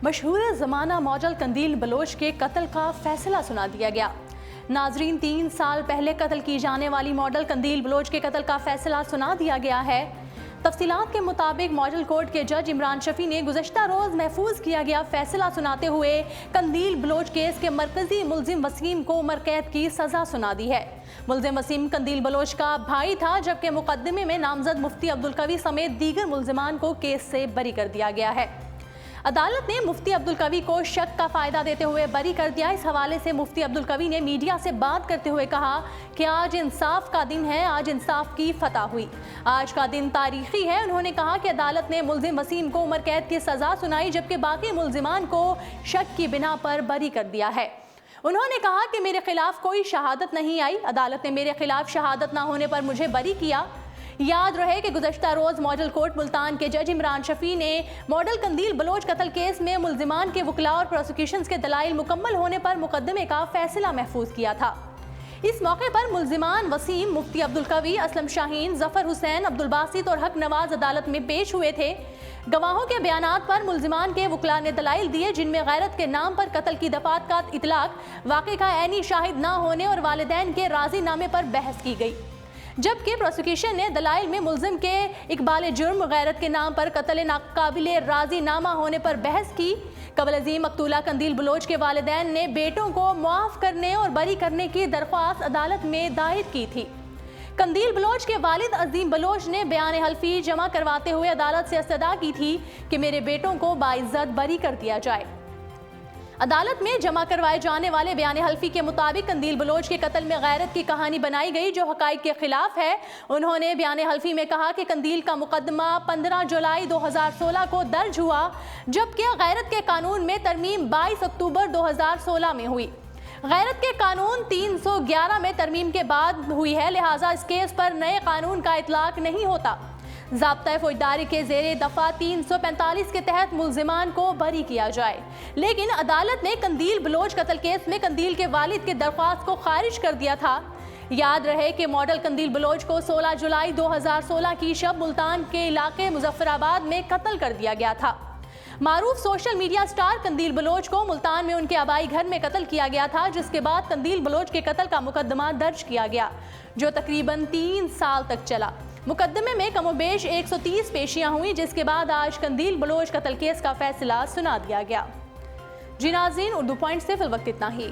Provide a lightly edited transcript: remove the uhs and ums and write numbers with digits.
مشہور زمانہ ماڈل قندیل بلوچ کے قتل کا فیصلہ سنا دیا گیا۔ ناظرین، 3 سال پہلے قتل کی جانے والی ماڈل قندیل بلوچ کے قتل کا فیصلہ سنا دیا گیا ہے۔ تفصیلات کے مطابق ماڈل کورٹ کے جج عمران شفیع نے گزشتہ روز محفوظ کیا گیا فیصلہ سناتے ہوئے قندیل بلوچ کیس کے مرکزی ملزم وسیم کو عمر قید کی سزا سنا دی ہے۔ ملزم وسیم قندیل بلوچ کا بھائی تھا، جبکہ مقدمے میں نامزد مفتی عبدالقوی سمیت دیگر ملزمان کو کیس سے بری کر دیا گیا ہے۔ عدالت نے مفتی عبدالقوی کو شک کا فائدہ دیتے ہوئے بری کر دیا۔ اس حوالے سے مفتی عبدالقوی نے میڈیا سے بات کرتے ہوئے کہا کہ آج انصاف کا دن ہے، آج انصاف کی فتح ہوئی، آج کا دن تاریخی ہے۔ انہوں نے کہا کہ عدالت نے ملزم وسیم کو عمر قید کی سزا سنائی، جبکہ باقی ملزمان کو شک کی بنا پر بری کر دیا ہے۔ انہوں نے کہا کہ میرے خلاف کوئی شہادت نہیں آئی، عدالت نے میرے خلاف شہادت نہ ہونے پر مجھے بری کیا۔ یاد رہے کہ گزشتہ روز ماڈل کورٹ ملتان کے جج عمران شفیع نے ماڈل قندیل بلوچ قتل کیس میں ملزمان کے وکلاء اور پروسیکیوشنز کے دلائل مکمل ہونے پر مقدمے کا فیصلہ محفوظ کیا تھا۔ اس موقع پر ملزمان وسیم، مفتی عبدالقوی، اسلم شاہین، ظفر حسین، عبدالباسط اور حق نواز عدالت میں پیش ہوئے تھے۔ گواہوں کے بیانات پر ملزمان کے وکلاء نے دلائل دیے، جن میں غیرت کے نام پر قتل کی دفعات کا اطلاق، واقعے کا عینی شاہد نہ ہونے اور والدین کے راضی نامے پر بحث کی گئی، جبکہ پروسیکیوشن نے دلائل میں ملزم کے اقبال جرم، غیرت کے نام پر قتل ناقابل راضی نامہ ہونے پر بحث کی۔ قبل ازیں مقتولہ قندیل بلوچ کے والدین نے بیٹوں کو معاف کرنے اور بری کرنے کی درخواست عدالت میں دائر کی تھی۔ قندیل بلوچ کے والد عظیم بلوچ نے بیان حلفی جمع کرواتے ہوئے عدالت سے استدعا کی تھی کہ میرے بیٹوں کو باعزت بری کر دیا جائے۔ عدالت میں جمع کروائے جانے والے بیان حلفی کے مطابق قندیل بلوچ کے قتل میں غیرت کی کہانی بنائی گئی، جو حقائق کے خلاف ہے۔ انہوں نے بیان حلفی میں کہا کہ قندیل کا مقدمہ 15 جولائی 2016 کو درج ہوا، جبکہ غیرت کے قانون میں ترمیم 22 اکتوبر 2016 میں ہوئی۔ غیرت کے قانون 311 میں ترمیم کے بعد ہوئی ہے، لہٰذا اس کیس پر نئے قانون کا اطلاق نہیں ہوتا۔ ضابطۂ فوجداری کے زیر دفعہ 345 کے تحت ملزمان کو بری کیا جائے، لیکن عدالت نے قندیل بلوچ قتل کیس میں قندیل کے والد کی درخواست کو خارج کر دیا تھا۔ یاد رہے کہ ماڈل قندیل بلوچ کو 16 جولائی 2016 کی شب ملتان کے علاقے مظفر آباد میں قتل کر دیا گیا تھا۔ معروف social media star Qandeel Baloch کو ملتان میں ان کے آبائی گھر میں قتل کیا گیا تھا، جس کے بعد قندیل بلوچ کے قتل کا مقدمہ درج کیا گیا، جو تقریباً 3 سال تک چلا۔ مقدمے میں کم و بیش 130 پیشیاں ہوئیں، جس کے بعد آج قندیل بلوچ قتل کیس کا فیصلہ سنا دیا گیا۔ جی ناظرین، اردو پوائنٹ سے فی الوقت اتنا ہی۔